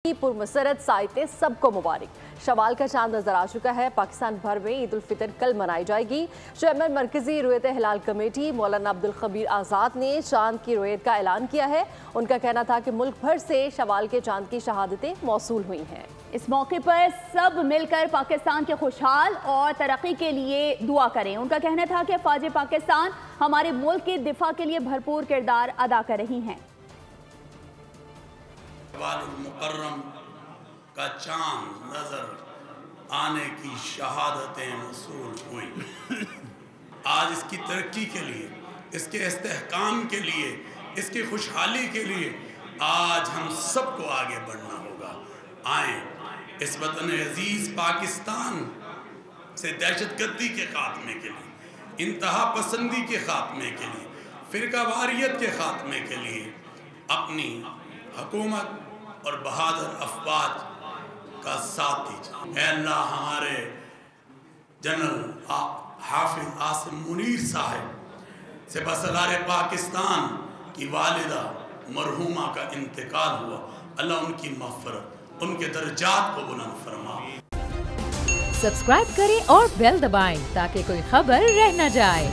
पुरमसरत साइते सबको मुबारक। शवाल का चांद नजर आ चुका है। पाकिस्तान भर में ईद उल फितर कल मनाई जाएगी। चेयरमैन मरकजी रुयत हिलाल कमेटी मौलाना अब्दुल खबीर आज़ाद ने चांद की रुयत का ऐलान किया है। उनका कहना था कि मुल्क भर से शवाल के चांद की शहादतें मौसूल हुई हैं। इस मौके पर सब मिलकर पाकिस्तान के खुशहाल और तरक्की के लिए दुआ करें। उनका कहना था कि फ़ौज पाकिस्तान हमारे मुल्क के दिफा के लिए भरपूर किरदार अदा कर रही हैं। मुकर्रम का चांद नजर आने की शहादतें मौसूल हुई। आज इसकी तरक्की के लिए, इसके इस्तेहकाम के लिए, इसकी खुशहाली के लिए आज हम सबको आगे बढ़ना होगा। आए इस वतन अजीज पाकिस्तान से दहशतगर्दी के खात्मे के लिए, इंतहा पसंदी के खात्मे के लिए, फिरकावारियत के खात्मे के लिए अपनी हुकूमत और बहादुर अफवाज का साथ दीजिए। अल्लाह हमारे जनरल हाफिज आसिम मुनीर साहब से बसलार पाकिस्तान की वालिदा मरहूमा का इंतकाल हुआ। अल्लाह उनकी मग़फ़िरत, उनके दर्जात को बुलंद फरमा। सब्सक्राइब करें और बेल दबाएं ताकि कोई खबर रह न जाए।